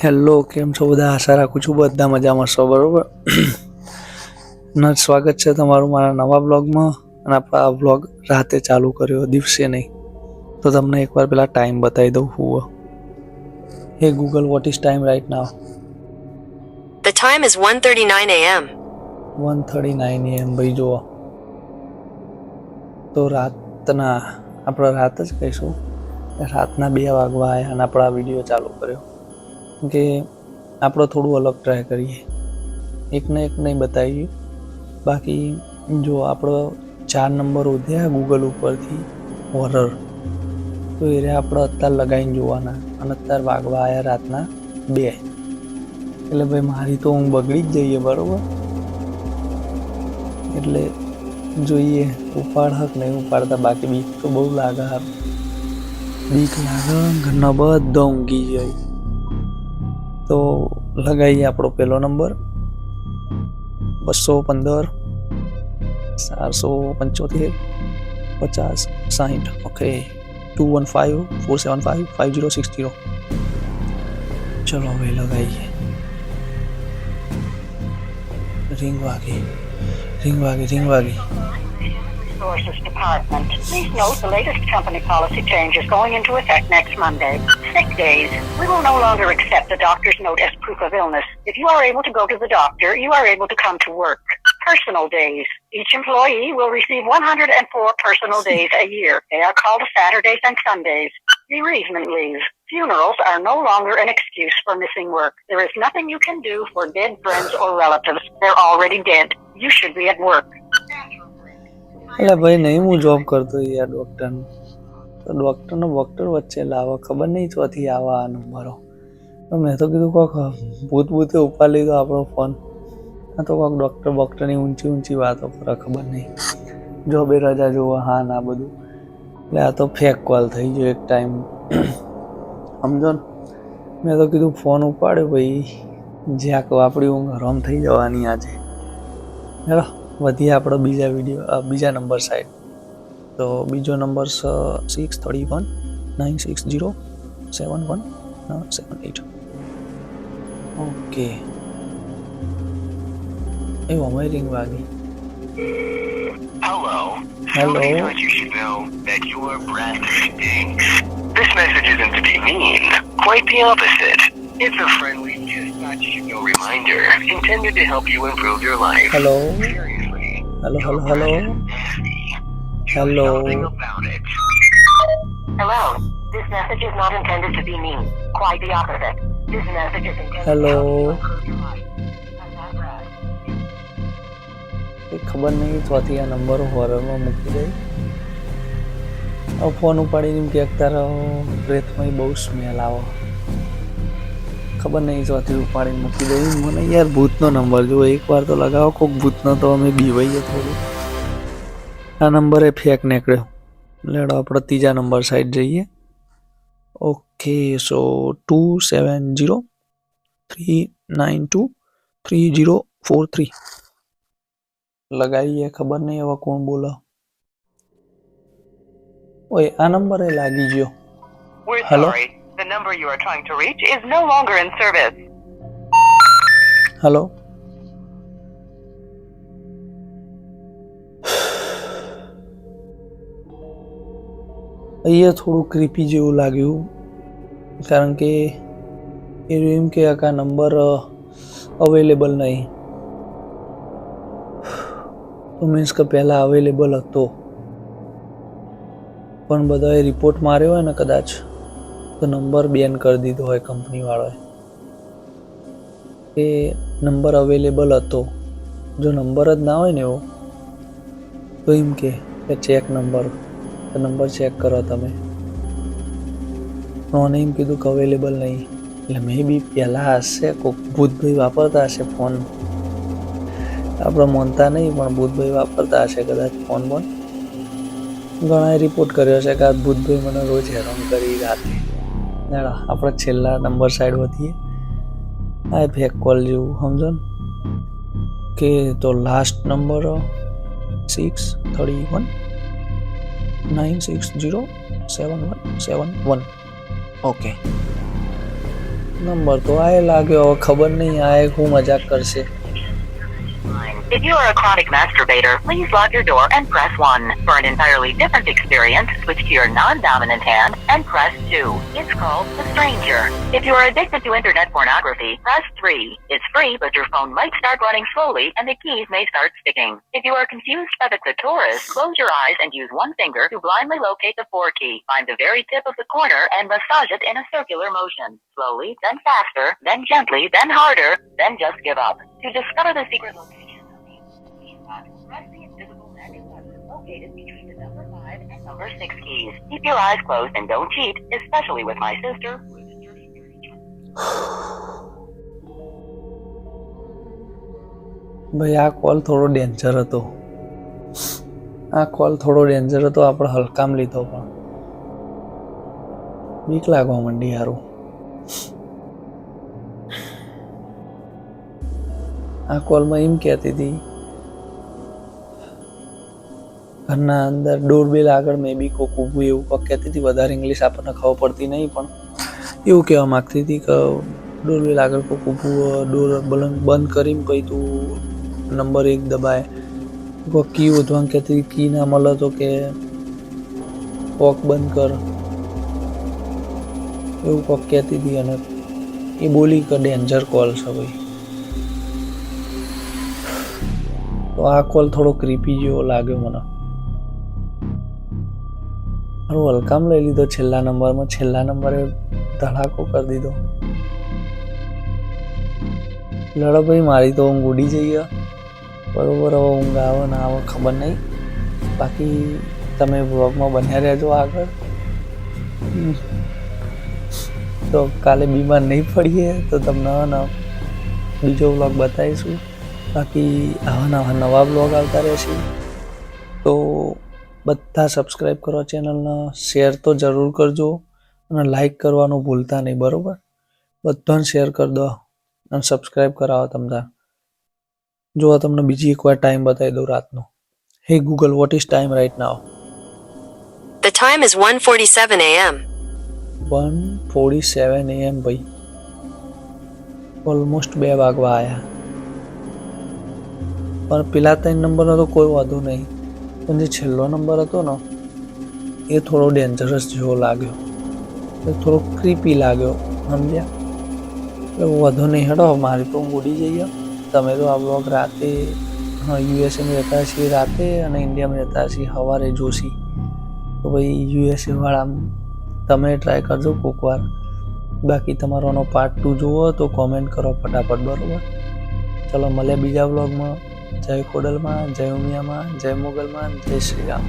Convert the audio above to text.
Hello, કેમ છો બધા? આશા રાખું છું બધા મજામાં છો, બરોબર ને? સ્વાગત છે તમારું મારા નવા બ્લોગમાં. અને આપણે આ બ્લોગ રાતે ચાલુ કર્યો, દિવસે નહીં. તો તમને એકવાર પેલા ટાઈમ બતાવી દઉં. હું હે Google, what is time right now? The time is 1:39 a.m. 1:39 AM ભાઈ જુઓ. તો રાતના આપણે રાત જ કહીશું, રાતના 2 વાગવા આવ્યા અને આપણે આ વિડીયો ચાલુ કર્યો કે આપણે થોડું અલગ ટ્રાય કરીએ, એકને એક નહીં બતાવીએ. બાકી જો આપણો 4 નંબર ઉધ્યા ગૂગલ ઉપરથી હોરર, તો એ આપણે અત્યારે લગાવીને જોવાના. અને અત્યારે વાગવા આવ્યા રાતના 2. એટલે ભાઈ મારી તો ઊંઘ બગડી જ જઈએ, બરાબર? એટલે જોઈએ ઉપાડ હક નહીં ઉપાડતા. બાકી બીક તો બહુ લાગે, બીક લાગે, ઘરના બધા ઊંઘી જાય. તો લગાવીએ આપણો પહેલો નંબર 215 475 50 60. ઓકે, 215 475 5060. ચલો હવે લગાવીએ. રિંગ વાગી. Resources Department. Please note the latest company policy change is going into effect next Monday. Sick days. We will no longer accept the doctor's note as proof of illness. If you are able to go to the doctor, you are able to come to work. Personal days. Each employee will receive 104 personal days a year. They are called Saturdays and Sundays. Bereavement leave. Funerals are no longer an excuse for missing work. There is nothing you can do for dead friends or relatives. They're already dead. You should be at work. એટલે ભાઈ નહીં, હું job કરતો યાર ડૉક્ટરનો. તો ડૉક્ટરનો વચ્ચે લાવો, ખબર નહીં ચોથી આવા આ નંબરો. તો મેં તો કીધું કોક ભૂતે ઉપાડી લીધો આપણો ફોન. આ તો કોક ડૉક્ટરની ઊંચી વાતો કરે, ખબર નહીં. જોબે રજા જોવા, હા ના બધું. એટલે આ તો ફેક કોલ થઈ ગયો એક ટાઈમ, સમજો ને? મેં તો કીધું ફોન ઉપાડ્યો ભાઈ, જ્યાં કહો આપણી ઊંઘ હરામ થઈ જવાની આજે. હેલો, વધીએ આપણો બીજા નંબર સાઈડ. તો બીજો નંબર 631 960 7178. ઓકે, એવું અમારી રિંગ વાગી. Hello. Hello. Somebody thought you should know that your breath stinks. This message isn't to be mean. Quite the opposite. It's a friendly, just not you know reminder intended to help you improve your life. Hello. Seriously. Hello. Your breath is nasty. Do Hello. something about it. Hello. This message is not intended to be mean. Quite the opposite. This message is intended Hello. to help you improve your life. And that breath. ખબર નહીં ચોથી આ નંબરો હોરરમાં મૂકી દઈ. હવે phone ઉપાડીને એમ કે તારા બ્રેથમાં બહુ સ્મેલ આવો. ખબર નહીં ચોથી ઉપાડીને મૂકી દઈ. મને યાર ભૂતનો નંબર જુઓ, એકવાર તો લગાવો કોઈક ભૂતનો, તો અમે બીવાઈએ થોડું. આ નંબર એ ફેક નીકળ્યો. લેડો આપણે ત્રીજા નંબર સાઈડ જઈએ. ઓકે, સો 270 392 3043 લગાવીએ. ખબર નહીં હવે કોણ બોલો. ઓય, આ નંબર એ લાગી ગયો. We're Hello? sorry. The number you are trying to reach is no longer in service. Hello, અહીંયા થોડું ક્રીપી જેવું લાગ્યું, કારણ કે એમ કે આ નંબર અવેલેબલ નહીં. તો મીન્સ કે પહેલાં અવેલેબલ હતો, પણ બધાએ રિપોર્ટ માર્યો હોય ને કદાચ, તો નંબર બેન કરી દીધો હોય કંપનીવાળાએ. એ નંબર અવેલેબલ હતો. જો નંબર જ ના હોય ને એવો, તો એમ કે ચેક નંબર, તો નંબર ચેક કરો તમે. મને એમ કીધું કે અવેલેબલ નહીં. એટલે મેં બી પહેલાં હશે કોઈક ભૂતભાઈ વાપરતા હશે ફોન, આપણે માનતા નહીં, પણ ભૂતભાઈ વાપરતા હશે કદાચ ફોન. ઘણાએ રિપોર્ટ કર્યો છે કે આ ભૂતભાઈ મને રોજ હેરાન કરી રાતે. આપણે છેલ્લા નંબર સાઈડ વધીએ. આ ફેક કોલ જેવું, સમજો ને? કે તો લાસ્ટ નંબર 631 960 7171. ઓકે, નંબર તો આએ લાગ્યો, હવે ખબર નહીં આએ હું મજાક કરશે. If you are a chronic masturbator, please lock your door and press 1. For an entirely different experience, switch to your non-dominant hand and press 2. It's called The Stranger. If you are addicted to internet pornography, press 3. It's free, but your phone might start running slowly and the keys may start sticking. If you are confused by the clitoris, close your eyes and use one finger to blindly locate the 4 key. Find the very tip of the corner and massage it in a circular motion. Slowly, then faster, then gently, then harder, then just give up. To discover the secret location, press the invisible magic button located between the number 5 and number 6 keys. Keep your eyes closed and don't cheat, especially with my sister, who is a dirty, dirty child. ભાઈ આ call થોડો danger હતો, આપણે હલકામ લીધો પણ બીક લાગવા માંડી હારું. આ કોલમાં એમ કહેતી હતી ઘરના અંદર ડોરબેલ આગળ મે બી કોક ઊભું એવું કોક કહેતી હતી. વધારે ઇંગ્લિશ આપણને ખબર પડતી નહીં પણ એવું કહેવા માગતી હતી કે ડોરબેલ આગળ કોક ઊભું, ડોર બંધ કરીને પછી તું નંબર 1 દબાય. કોક કી વધવાનું કહેતી હતી, કી ના મળે તો કે કોક બંધ કર, એવું કોક કહેતી હતી. અને એ બોલી કે ડેન્જર કોલ છે ભાઈ. તો આ કોલ થોડો ક્રીપી જેવો લાગ્યો મને. મારું હલકામ લઈ લીધો છેલ્લા નંબરમાં, છેલ્લા નંબરે ધડાકો કરી દીધો. લડો ભાઈ, મારી તો ઊંઘ ઉડી જઈએ. બરોબર, હવે ઊંઘ આવે ના આવે ખબર નહીં. બાકી તમે વ્લોગમાં બન્યા રહેજો આગળ. તો કાલે બીમાર નહીં પડીએ તો તમને બીજો વ્લોગ બતાવીશું. બાકી આવા નવા બ્લોગ આવતા રહેશે. તો બધા સબસ્ક્રાઈબ કરો ચેનલને, શેર તો જરૂર કરજો અને લાઈક કરવાનું ભૂલતા નહીં. બરાબર, બધાને શેર કરી દો અને સબસ્ક્રાઈબ કરાવો તમને. જો તમને બીજી એકવાર ટાઈમ બતાવી દઉં રાતનો. હે Google, what is time right now? The time is 1:47 a.m. 1:47 AM ભાઈ, ઓલમોસ્ટ 2 વાગવા આવ્યા. પણ પેલા 3 નંબરનો તો કોઈ વાંધો નહીં, પણ જે છેલ્લો નંબર હતો ને એ થોડો ડેન્જરસ જેવો લાગ્યો, થોડો ક્રીપી લાગ્યો, સમજ્યા? એટલે વાંધો નહીં, હેડો મારી તો ઉડી જઈએ. તમે તો આ બ્લોગ રાતે યુએસએમાં રહેતા છીએ રાતે અને ઇન્ડિયામાં રહેતા છીએ સવારે જોશી. તો ભાઈ યુએસએ વાળા તમે ટ્રાય કરજો કોક વાર. બાકી તમારો આનો પાર્ટ 2 જુઓ તો કોમેન્ટ કરો ફટાફટ. બરાબર, ચલો મળે બીજા બ્લોગમાં. જય ખોડલમાં, જય ઉમિયામાં, જય મોગલમાં, જય શ્રી રામ.